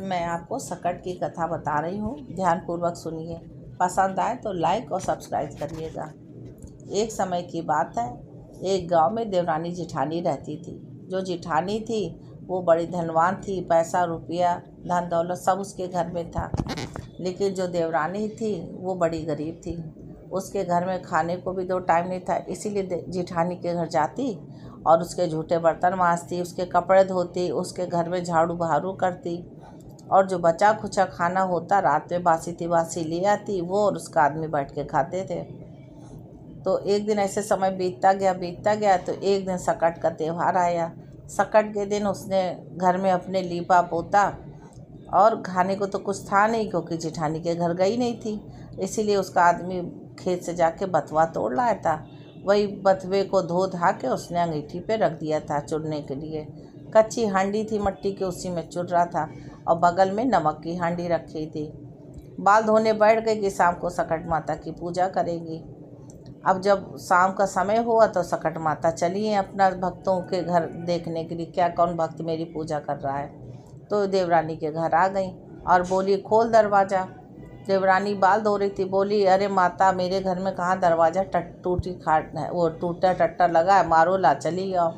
मैं आपको सकट की कथा बता रही हूँ, ध्यानपूर्वक सुनिए। पसंद आए तो लाइक और सब्सक्राइब करिएगा। एक समय की बात है, एक गांव में देवरानी जिठानी रहती थी। जो जिठानी थी वो बड़ी धनवान थी, पैसा रुपया धन दौलत सब उसके घर में था। लेकिन जो देवरानी थी वो बड़ी गरीब थी। उसके घर में खाने को भी 2 टाइम नहीं था, इसीलिए जिठानी के घर जाती और उसके झूठे बर्तन मांजती, उसके कपड़े धोती, उसके घर में झाड़ू बहारू करती और जो बचा खुचा खाना होता रात में बासी तिबासी ले आती वो और उसका आदमी बैठ के खाते थे। तो एक दिन ऐसे समय बीतता गया तो एक दिन सकट का त्यौहार आया। सकट के दिन उसने घर में अपने लीपा पोता और खाने को तो कुछ था नहीं, क्योंकि जिठानी के घर गई नहीं थी। इसीलिए उसका आदमी खेत से जाके बथुआ तोड़ लाया था। वही बथुए को धो धा के उसने अंगीठी पे रख दिया था चुरने के लिए। कच्ची हांडी थी मिट्टी की, उसी में चुर रहा था और बगल में नमक की हांडी रखी थी। बाल धोने बैठ गई कि शाम को सकट माता की पूजा करेगी। अब जब शाम का समय हुआ तो सकट माता चली हैं अपना भक्तों के घर देखने के लिए, क्या कौन भक्त मेरी पूजा कर रहा है। तो देवरानी के घर आ गई और बोली, खोल दरवाज़ा। देवरानी बाल धो रही थी, बोली, अरे माता मेरे घर में कहाँ दरवाज़ा टूटी खाट है, वो टूटा टट्टा लगा है, मारो ला चली आओ।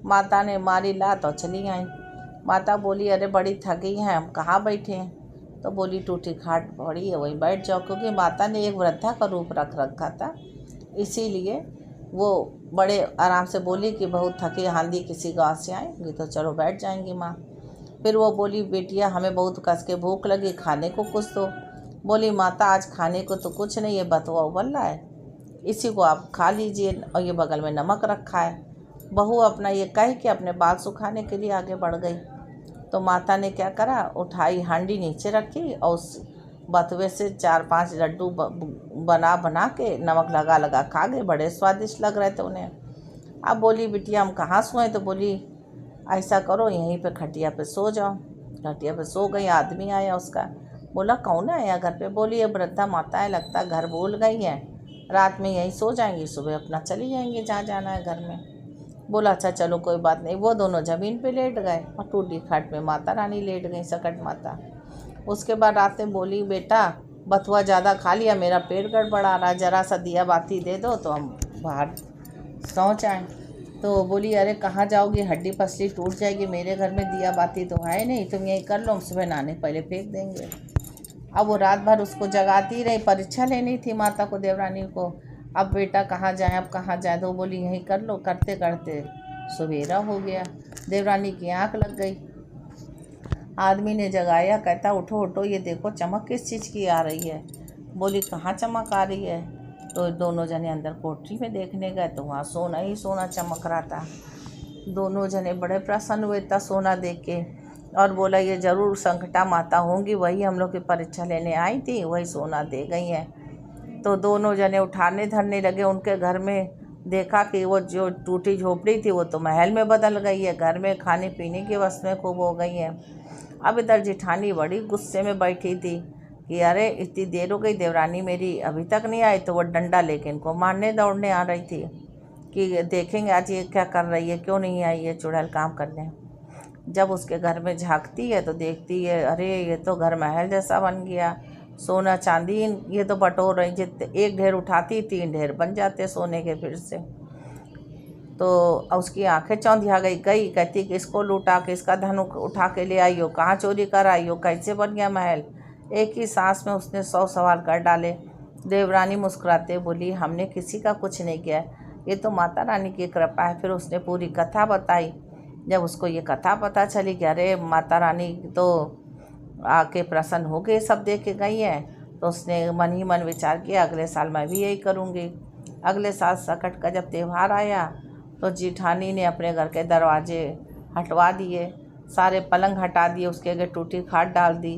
माता ने मारी ला तो चली आई। माता बोली, अरे बड़ी थकी हैं, हम कहाँ बैठे हैं। तो बोली, टूटी खाट बड़ी है वहीं बैठ जाओ, क्योंकि माता ने एक वृद्धा का रूप रख रखा था, इसीलिए वो बड़े आराम से बोली कि बहुत थकी हांदी किसी गाँव से आएंगी तो चलो बैठ जाएंगी माँ। फिर वो बोली, बेटिया हमें बहुत कस के भूख लगी, खाने को कुछ दो। बोली, माता आज खाने को तो कुछ नहीं है, बथुआ उबल रहा है, इसी को आप खा लीजिए और ये बगल में नमक रखा है। बहू अपना ये कह के अपने बाल सुखाने के लिए आगे बढ़ गई। तो माता ने क्या करा, उठाई हांडी नीचे रखी और उस बथुए से 4-5 लड्डू बना के नमक लगा लगा खा गए। बड़े स्वादिष्ट लग रहे थे उन्हें। अब बोली, बिटिया हम कहाँ सोएं। तो बोली, ऐसा करो यहीं पे खटिया पे सो जाओ। खटिया पे सो गई। आदमी आया उसका, बोला, कौन आया घर पे। बोली, ये वृद्धा माता है, लगता घर भूल गई है, रात में यहीं सो जाएंगी, सुबह अपना चली जाएंगी जहाँ जाना है घर में। बोला, अच्छा चलो कोई बात नहीं। वो दोनों ज़मीन पे लेट गए और टूटी खाट में माता रानी लेट गई, सकट माता। उसके बाद रात में बोली, बेटा बथुआ ज़्यादा खा लिया, मेरा पेट गड़बड़ा रहा, ज़रा सा दिया बाती दे दो तो हम बाहर सौ जाएँ। तो बोली, अरे कहाँ जाओगी, हड्डी पसली टूट जाएगी, मेरे घर में दिया बाती तो है नहीं, तुम यही कर लो, हम सुबह नहाने पहले फेंक देंगे। अब वो रात भर उसको जगाती रही, परीक्षा लेनी थी माता को, देवरानी को। अब बेटा कहाँ जाए, अब कहाँ जाए। तो बोली, यहीं कर लो। करते करते सवेरा हो गया। देवरानी की आँख लग गई। आदमी ने जगाया, कहता, उठो उठो, ये देखो चमक किस चीज़ की आ रही है। बोली, कहाँ चमक आ रही है। तो दोनों जने अंदर कोठरी में देखने गए तो वहाँ सोना ही सोना चमक रहा था। दोनों जने बड़े प्रसन्न हुए था सोना देख के और बोला, ये ज़रूर संकटा माता होंगी, वही हम लोग की परीक्षा लेने आई थी, वही सोना दे गई हैं। तो दोनों जने उठाने धरने लगे। उनके घर में देखा कि वो जो टूटी झोपड़ी थी वो तो महल में बदल गई है, घर में खाने पीने की वस्तुएं खूब हो गई हैं। अब इधर जिठानी बड़ी गुस्से में बैठी थी कि अरे इतनी देर हो गई, देवरानी मेरी अभी तक नहीं आई। तो वो डंडा लेके इनको मारने दौड़ने आ रही थी कि देखेंगे आज ये क्या कर रही है, क्यों नहीं आई है चुड़ैल काम करने। जब उसके घर में झांकती है तो देखती है, अरे ये तो घर महल जैसा बन गया, सोना चांदी ये तो बटोर रही, जितने एक ढेर उठाती 3 ढेर बन जाते सोने के फिर से। तो उसकी आंखें चौंधिया गई। कहती कि इसको लूटा के इसका धन उठा के ले आई हो, कहाँ चोरी कर आई हो, कैसे बन गया महल। एक ही सांस में उसने 100 सवाल कर डाले। देवरानी मुस्कुराते बोली, हमने किसी का कुछ नहीं किया, ये तो माता रानी की कृपा है। फिर उसने पूरी कथा बताई। जब उसको ये कथा पता चली कि अरे माता रानी तो आके प्रसन्न हो गए, सब देख के गई हैं, तो उसने मन ही मन विचार किया, अगले साल मैं भी यही करूँगी। अगले साल सकट का जब त्यौहार आया तो जिठानी ने अपने घर के दरवाजे हटवा दिए, सारे पलंग हटा दिए, उसके आगे टूटी खाट डाल दी,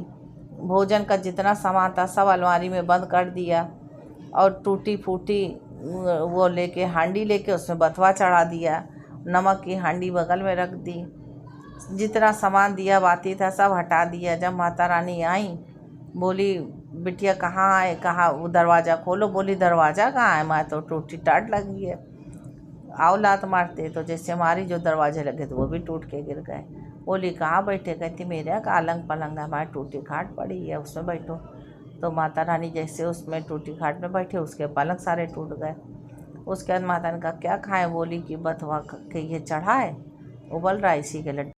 भोजन का जितना सामान था सब अलमारी में बंद कर दिया और टूटी फूटी वो लेके हांडी लेके उसमें बथुआ चढ़ा दिया, नमक की हांडी बगल में रख दी, जितना सामान दिया बाती था सब हटा दिया। जब माता रानी आई, बोली, बिटिया कहाँ आए, कहाँ, वो दरवाज़ा खोलो। बोली, दरवाज़ा कहाँ है, मैं तो टूटी टाट लगी है। आओ लात मारते, तो जैसे हमारी जो दरवाजे लगे तो वो भी टूट के गिर गए। बोली कहाँ बैठे? कहती मेरे यहाँ आलंग पलंग हमारी टूटी खाट पड़ी है, उसमें बैठो। तो माता रानी जैसे उसमें टूटी खाट में बैठे, उसके पलंग सारे टूट गए। उसके बाद माता ने कहा क्या खाएं? बोली कि बथुआ के ये चढ़ा है, उबल रहा है, इसी के लड्डू